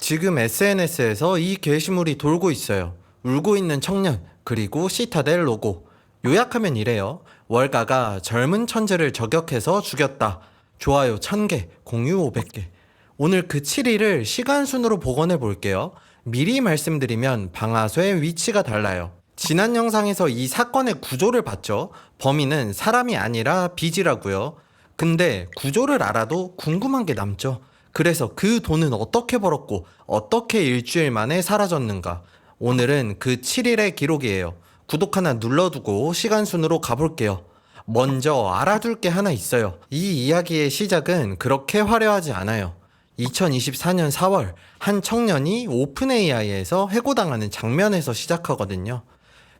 지금 SNS에서 이 게시물이 돌고 있어요. 울고 있는 청년, 그리고 시타델 로고. 요약하면 이래요. 월가가 젊은 천재를 저격해서 죽였다. 좋아요 1000개, 공유 500개. 오늘 그 7일을 시간순으로 복원해 볼게요. 미리 말씀드리면 방아쇠의 위치가 달라요. 지난 영상에서 이 사건의 구조를 봤죠. 범인은 사람이 아니라 빚이라고요. 근데 구조를 알아도 궁금한 게 남죠. 그래서 그 돈은 어떻게 벌었고 어떻게 일주일 만에 사라졌는가. 오늘은 그 7일의 기록이에요. 구독 하나 눌러두고 시간순으로 가볼게요. 먼저 알아둘 게 하나 있어요. 이 이야기의 시작은 그렇게 화려하지 않아요. 2024년 4월 한 청년이 오픈 AI에서 해고당하는 장면에서 시작하거든요.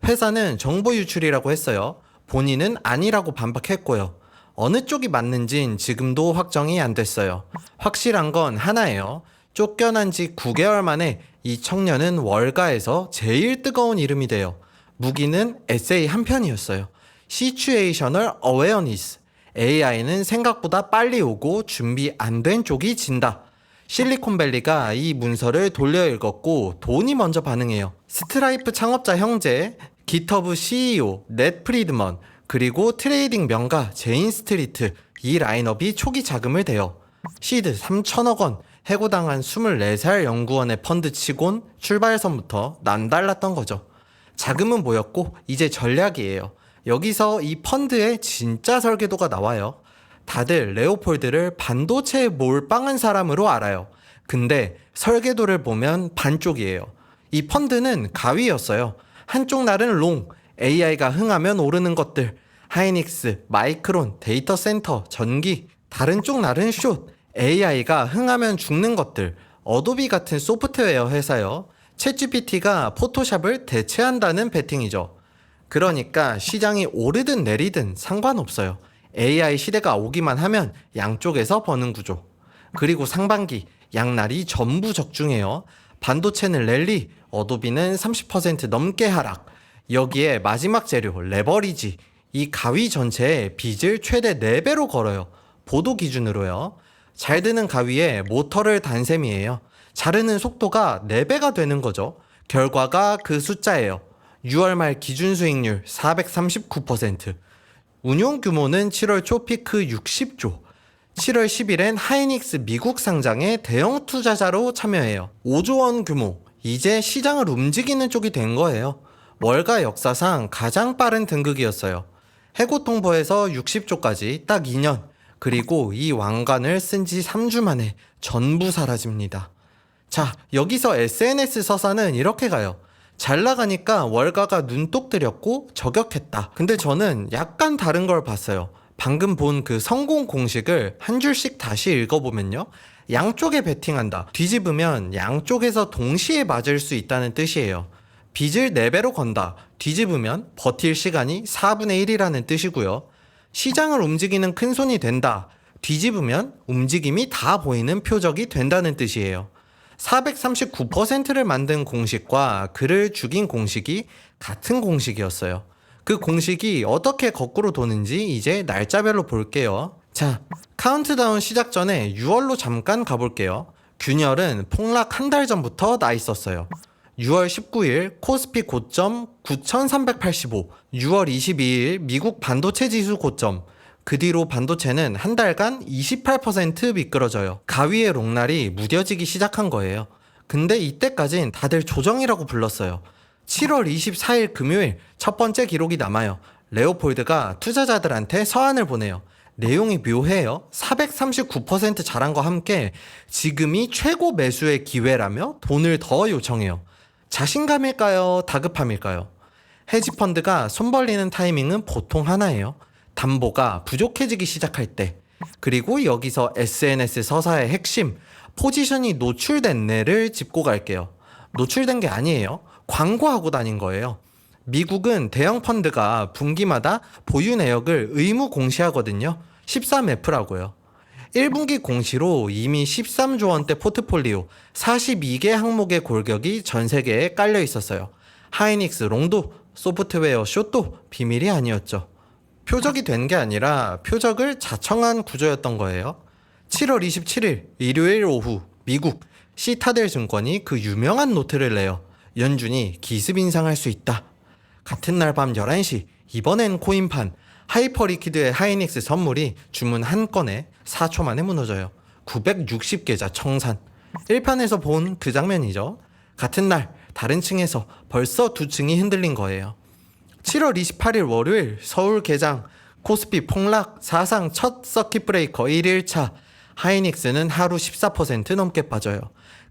회사는 정보 유출이라고 했어요. 본인은 아니라고 반박했고요. 어느 쪽이 맞는진 지금도 확정이 안 됐어요. 확실한 건 하나예요. 쫓겨난 지 9개월 만에 이 청년은 월가에서 제일 뜨거운 이름이 돼요. 무기는 에세이 한 편이었어요. Situational Awareness. AI는 생각보다 빨리 오고 준비 안 된 쪽이 진다. 실리콘밸리가 이 문서를 돌려 읽었고 돈이 먼저 반응해요. 스트라이프 창업자 형제, 깃허브 CEO 넷 프리드먼, 그리고 트레이딩 명가 제인 스트리트, 이 라인업이 초기 자금을 대요. 시드 3천억 원, 해고당한 24살 연구원의 펀드 치곤 출발선부터 남달랐던 거죠. 자금은 모였고 이제 전략이에요. 여기서 이 펀드의 진짜 설계도가 나와요. 다들 레오폴드를 반도체에 몰빵한 사람으로 알아요. 근데 설계도를 보면 반쪽이에요. 이 펀드는 가위였어요. 한쪽 날은 롱, AI가 흥하면 오르는 것들, 하이닉스, 마이크론, 데이터 센터, 전기. 다른 쪽 날은 숏, AI가 흥하면 죽는 것들, 어도비 같은 소프트웨어 회사요. 챗GPT가 포토샵을 대체한다는 베팅이죠. 그러니까 시장이 오르든 내리든 상관없어요. AI 시대가 오기만 하면 양쪽에서 버는 구조. 그리고 상반기 양날이 전부 적중해요. 반도체는 랠리, 어도비는 30% 넘게 하락. 여기에 마지막 재료 레버리지, 이 가위 전체에 빚을 최대 4배로 걸어요. 보도 기준으로요. 잘 드는 가위에 모터를 단 셈이에요. 자르는 속도가 4배가 되는 거죠. 결과가 그 숫자예요. 6월 말 기준 수익률 439%. 운용 규모는 7월 초 피크 60조. 7월 10일엔 하이닉스 미국 상장에 대형 투자자로 참여해요. 5조 원 규모. 이제 시장을 움직이는 쪽이 된 거예요. 월가 역사상 가장 빠른 등극이었어요. 해고 통보에서 60조까지 딱 2년. 그리고 이 왕관을 쓴 지 3주 만에 전부 사라집니다. 자, 여기서 SNS 서사는 이렇게 가요. 잘 나가니까 월가가 눈독 들였고 저격했다. 근데 저는 약간 다른 걸 봤어요. 방금 본 그 성공 공식을 한 줄씩 다시 읽어보면요. 양쪽에 베팅한다. 뒤집으면 양쪽에서 동시에 맞을 수 있다는 뜻이에요. 빚을 4배로 건다. 뒤집으면 버틸 시간이 4분의 1이라는 뜻이고요. 시장을 움직이는 큰손이 된다. 뒤집으면 움직임이 다 보이는 표적이 된다는 뜻이에요. 439%를 만든 공식과 그를 죽인 공식이 같은 공식이었어요. 그 공식이 어떻게 거꾸로 도는지 이제 날짜별로 볼게요. 자, 카운트다운 시작 전에 6월로 잠깐 가볼게요. 균열은 폭락 한 달 전부터 나 있었어요. 6월 19일 코스피 고점 9,385, 6월 22일 미국 반도체 지수 고점. 그 뒤로 반도체는 한 달간 28% 미끄러져요. 가위의 롱날이 무뎌지기 시작한 거예요. 근데 이때까진 다들 조정이라고 불렀어요. 7월 24일 금요일 첫 번째 기록이 남아요. 레오폴드가 투자자들한테 서한을 보내요. 내용이 묘해요. 439% 잘한 거 함께 지금이 최고 매수의 기회라며 돈을 더 요청해요. 자신감일까요? 다급함일까요? 헤지펀드가 손 벌리는 타이밍은 보통 하나예요. 담보가 부족해지기 시작할 때. 그리고 여기서 SNS 서사의 핵심, 포지션이 노출된 뇌를 짚고 갈게요. 노출된 게 아니에요. 광고하고 다닌 거예요. 미국은 대형 펀드가 분기마다 보유 내역을 의무 공시하거든요. 13F라고요. 1분기 공시로 이미 13조 원대 포트폴리오 42개 항목의 골격이 전 세계에 깔려 있었어요. 하이닉스 롱도 소프트웨어 숏도 비밀이 아니었죠. 표적이 된 게 아니라 표적을 자청한 구조였던 거예요. 7월 27일 일요일 오후 미국 시타델 증권이 그 유명한 노트를 내요. 연준이 기습 인상할 수 있다. 같은 날 밤 11시 이번엔 코인판 하이퍼리퀴드의 하이닉스 선물이 주문 한 건에 4초 만에 무너져요. 960계좌 청산. 1편에서 본 그 장면이죠. 같은 날 다른 층에서 벌써 두 층이 흔들린 거예요. 7월 28일 월요일 서울 개장 코스피 폭락 사상 첫 서킷 브레이커 1일차. 하이닉스는 하루 14% 넘게 빠져요.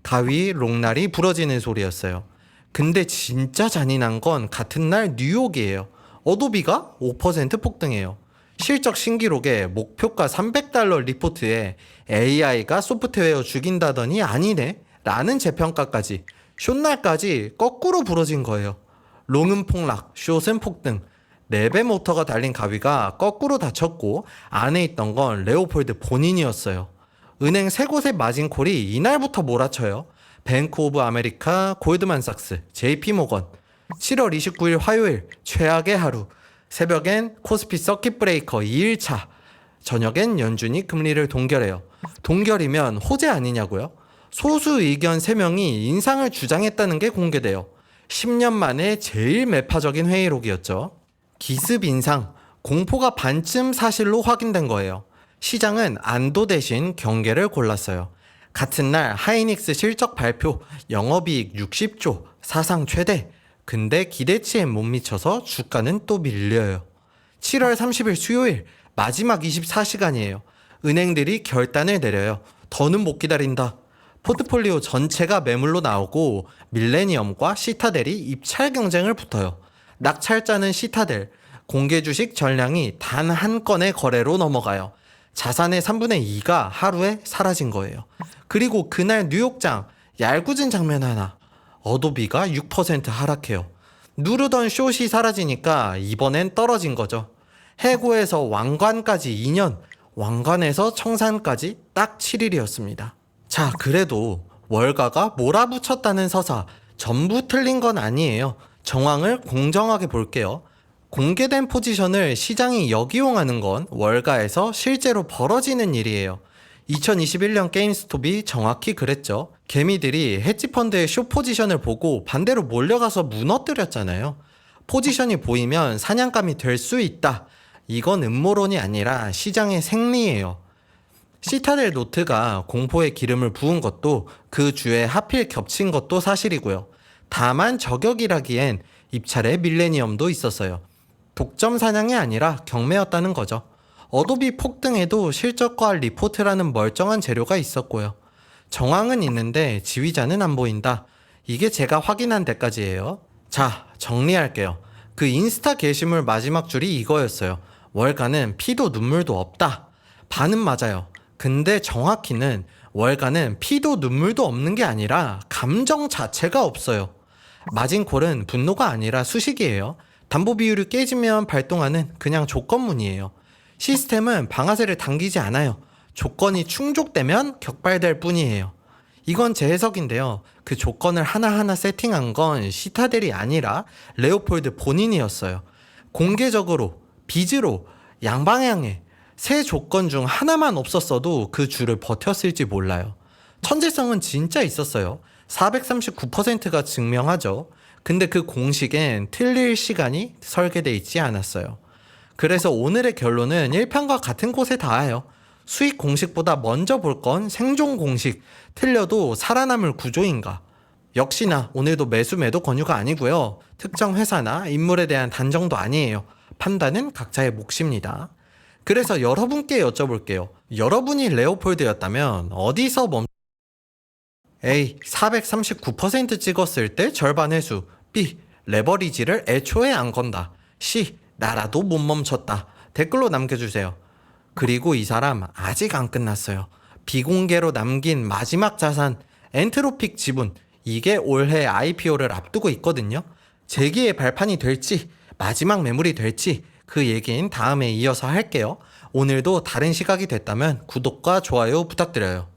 가위 롱날이 부러지는 소리였어요. 근데 진짜 잔인한 건 같은 날 뉴욕이에요. 어도비가 5% 폭등해요. 실적 신기록에 목표가 $300 리포트에 AI가 소프트웨어 죽인다더니 아니네 라는 재평가까지 숏날까지 거꾸로 부러진 거예요. 롱은 폭락, 숏은 폭등. 4배 모터가 달린 가위가 거꾸로 닫혔고 안에 있던 건 레오폴드 본인이었어요. 은행 세 곳의 마진콜이 이날부터 몰아쳐요. 뱅크 오브 아메리카, 골드만삭스, JP모건. 7월 29일 화요일 최악의 하루. 새벽엔 코스피 서킷 브레이커 2일차. 저녁엔 연준이 금리를 동결해요. 동결이면 호재 아니냐고요? 소수 의견 3명이 인상을 주장했다는 게 공개돼요. 10년 만에 제일 매파적인 회의록이었죠. 기습 인상, 공포가 반쯤 사실로 확인된 거예요. 시장은 안도 대신 경계를 골랐어요. 같은 날 하이닉스 실적 발표, 영업이익 60조, 사상 최대. 근데 기대치에 못 미쳐서 주가는 또 밀려요. 7월 30일 수요일 마지막 24시간이에요. 은행들이 결단을 내려요. 더는 못 기다린다. 포트폴리오 전체가 매물로 나오고 밀레니엄과 시타델이 입찰 경쟁을 붙어요. 낙찰자는 시타델, 공개 주식 전량이 단 한 건의 거래로 넘어가요. 자산의 3분의 2가 하루에 사라진 거예요. 그리고 그날 뉴욕장 얄궂은 장면 하나. 어도비가 6% 하락해요. 누르던 숏이 사라지니까 이번엔 떨어진 거죠. 해고에서 왕관까지 2년, 왕관에서 청산까지 딱 7일이었습니다. 자, 그래도 월가가 몰아붙였다는 서사 전부 틀린 건 아니에요. 정황을 공정하게 볼게요. 공개된 포지션을 시장이 역이용하는 건 월가에서 실제로 벌어지는 일이에요. 2021년 게임스톱이 정확히 그랬죠. 개미들이 헤지펀드의 숏 포지션을 보고 반대로 몰려가서 무너뜨렸잖아요. 포지션이 보이면 사냥감이 될 수 있다. 이건 음모론이 아니라 시장의 생리예요. 시타델 노트가 공포의 기름을 부은 것도 그 주에 하필 겹친 것도 사실이고요. 다만 저격이라기엔 입찰에 밀레니엄도 있었어요. 독점 사냥이 아니라 경매였다는 거죠. 어도비 폭등에도 실적과 리포트라는 멀쩡한 재료가 있었고요. 정황은 있는데 지휘자는 안 보인다. 이게 제가 확인한 데까지예요. 자, 정리할게요. 그 인스타 게시물 마지막 줄이 이거였어요. 월가는 피도 눈물도 없다. 반은 맞아요. 근데 정확히는 월가는 피도 눈물도 없는 게 아니라 감정 자체가 없어요. 마진콜은 분노가 아니라 수식이에요. 담보 비율이 깨지면 발동하는 그냥 조건문이에요. 시스템은 방아쇠를 당기지 않아요. 조건이 충족되면 격발될 뿐이에요. 이건 제 해석인데요. 그 조건을 하나하나 세팅한 건 시타델이 아니라 레오폴드 본인이었어요. 공개적으로, 빚으로, 양방향에 세 조건 중 하나만 없었어도 그 줄을 버텼을지 몰라요. 천재성은 진짜 있었어요. 439%가 증명하죠. 근데 그 공식엔 틀릴 시간이 설계되어 있지 않았어요. 그래서 오늘의 결론은 1편과 같은 곳에 닿아요. 수익 공식보다 먼저 볼 건 생존 공식, 틀려도 살아남을 구조인가. 역시나 오늘도 매수 매도 권유가 아니고요. 특정 회사나 인물에 대한 단정도 아니에요. 판단은 각자의 몫입니다. 그래서 여러분께 여쭤볼게요. 여러분이 레오폴드였다면 어디서 A. 439% 찍었을 때 절반 회수. B. 레버리지를 애초에 안 건다. C. 나라도 못 멈췄다. 댓글로 남겨주세요. 그리고 이 사람 아직 안 끝났어요. 비공개로 남긴 마지막 자산 엔트로픽 지분, 이게 올해 IPO를 앞두고 있거든요. 재기의 발판이 될지 마지막 매물이 될지 그 얘기는 다음에 이어서 할게요. 오늘도 다른 시각이 됐다면 구독과 좋아요 부탁드려요.